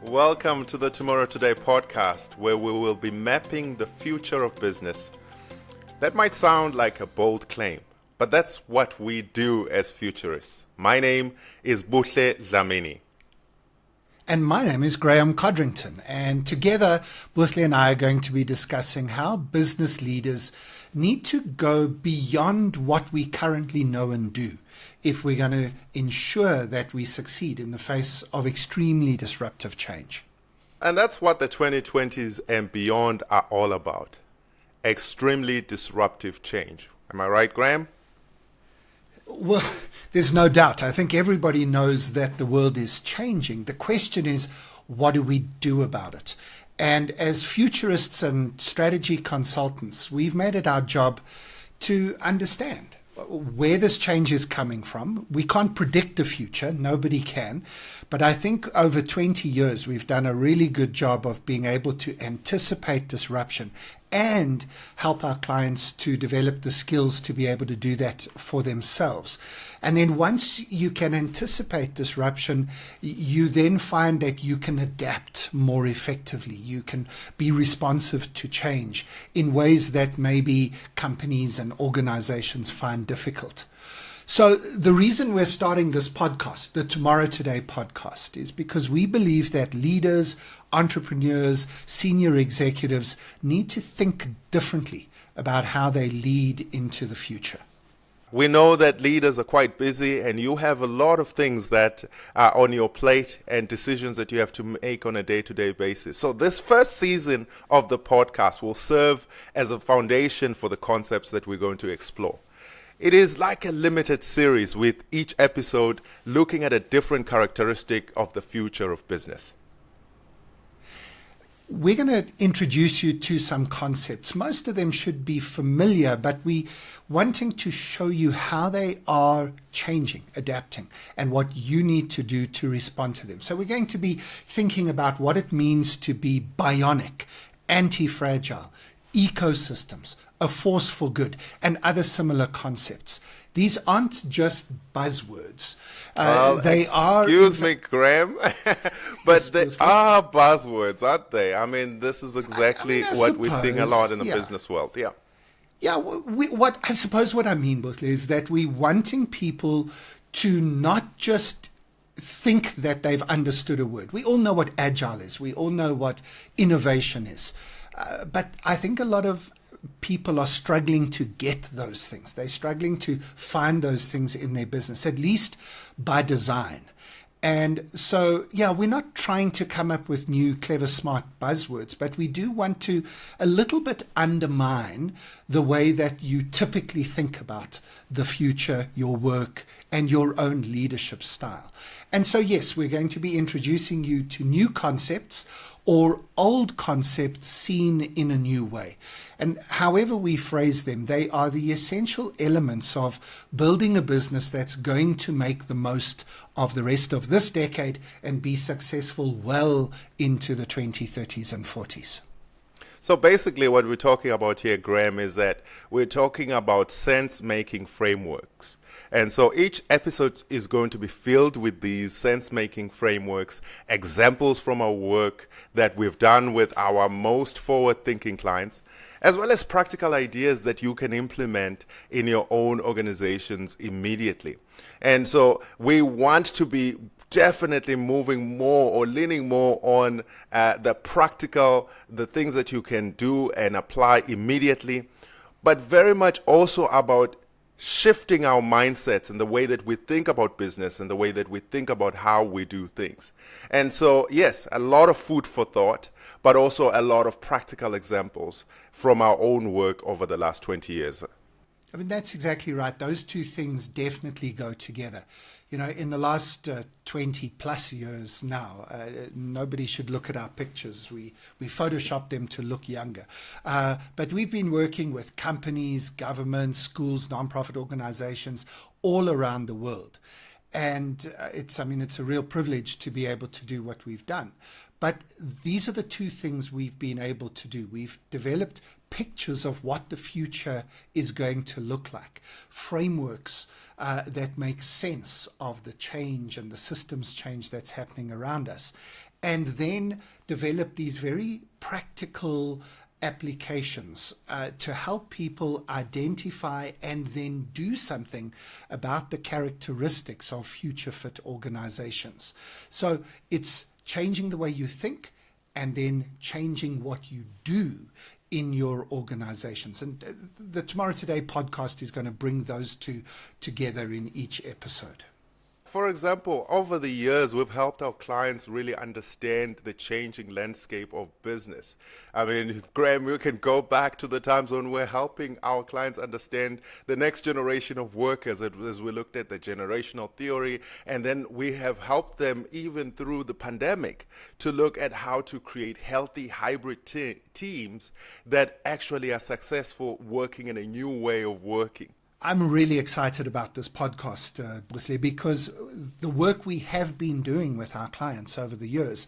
Welcome to the Tomorrow Today Podcast, where we will be mapping the future of business. That might sound like a bold claim, but that's what we do as futurists. My name is Buhle Dlamini. And my name is Graeme Codrington, and together Buhle and I are going to be discussing how business leaders need to go beyond what we currently know and do if we're going to ensure that we succeed in the face of extremely disruptive change. And that's what the 2020s and beyond are all about. Extremely disruptive change. Am I right, Graeme? Well, there's no doubt. I think everybody knows that the world is changing. The question is, what do we do about it? And as futurists and strategy consultants, we've made it our job to understand where this change is coming from. We can't predict the future, nobody can, but I think over 20 years we've done a really good job of being able to anticipate disruption and help our clients to develop the skills to be able to do that for themselves. And then once you can anticipate disruption, you then find that you can adapt more effectively. You can be responsive to change in ways that maybe companies and organizations find difficult. So the reason we're starting this podcast, the Tomorrow Today Podcast, is because we believe that leaders, entrepreneurs, senior executives need to think differently about how they lead into the future. We know that leaders are quite busy and you have a lot of things that are on your plate and decisions that you have to make on a day-to-day basis. So this first season of the podcast will serve as a foundation for the concepts that we're going to explore. It is like a limited series with each episode looking at a different characteristic of the future of business. We're going to introduce you to some concepts. Most of them should be familiar, but we wanting to show you how they are changing, adapting, and what you need to do to respond to them. So we're going to be thinking about what it means to be bionic, antifragile, ecosystems, a force for good, and other similar concepts. These aren't just buzzwords. They are. Excuse me, Graeme, but they are buzzwords, aren't they? I mean, this is exactly what we sing a lot in the business world. Yeah. Yeah. I suppose what I mean, Buhle, is that we're wanting people to not just think that they've understood a word. We all know what agile is. We all know what innovation is. But I think a lot of people are struggling to get those things. They're struggling to find those things in their business, at least by design. And so, we're not trying to come up with new, clever, smart buzzwords, but we do want to a little bit undermine the way that you typically think about the future, your work, and your own leadership style. And so, yes, we're going to be introducing you to new concepts or old concepts seen in a new way. And however we phrase them, they are the essential elements of building a business that's going to make the most of the rest of this decade and be successful well into the 2030s and 40s. So basically what we're talking about here, Graeme, is that we're talking about sense-making frameworks. And so each episode is going to be filled with these sense-making frameworks, examples from our work that we've done with our most forward-thinking clients, as well as practical ideas that you can implement in your own organizations immediately. And so we want to be definitely moving more or leaning more on the practical, the things that you can do and apply immediately, but very much also about shifting our mindsets and the way that we think about business and the way that we think about how we do things. And so, yes, a lot of food for thought, but also a lot of practical examples from our own work over the last 20 years. I mean, that's exactly right. Those two things definitely go together. You know, in the last 20 plus years now, nobody should look at our pictures. We Photoshop them to look younger. But we've been working with companies, governments, schools, nonprofit organizations all around the world. And it's a real privilege to be able to do what we've done. But these are the two things we've been able to do. We've developed pictures of what the future is going to look like, frameworks that make sense of the change and the systems change that's happening around us. and then develop these very practical applications to help people identify and then do something about the characteristics of future fit organizations. So it's changing the way you think and then changing what you do in your organizations. And the Tomorrow Today podcast is going to bring those two together in each episode. For example, over the years, we've helped our clients really understand the changing landscape of business. I mean, Graeme, we can go back to the times when we're helping our clients understand the next generation of workers as we looked at the generational theory. And then we have helped them even through the pandemic to look at how to create healthy hybrid teams that actually are successful working in a new way of working. I'm really excited about this podcast, Buhle, because the work we have been doing with our clients over the years,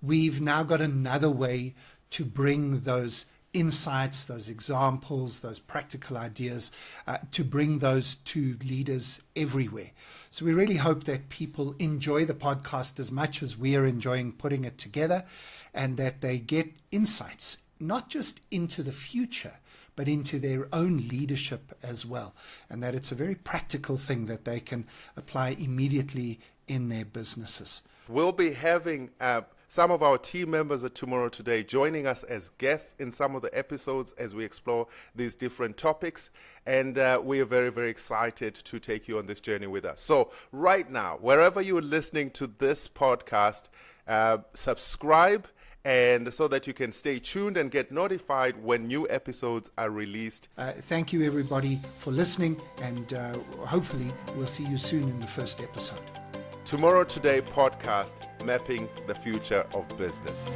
we've now got another way to bring those insights, those examples, those practical ideas, to bring those to leaders everywhere. So we really hope that people enjoy the podcast as much as we are enjoying putting it together, and that they get insights, not just into the future, but into their own leadership as well. And that it's a very practical thing that they can apply immediately in their businesses. We'll be having some of our team members at Tomorrow Today joining us as guests in some of the episodes as we explore these different topics. And we are very, very excited to take you on this journey with us. So right now, wherever you are listening to this podcast, subscribe, and so that you can stay tuned and get notified when new episodes are released. Thank you, everybody, for listening, and hopefully we'll see you soon in the first episode. Tomorrow Today Podcast, mapping the future of business.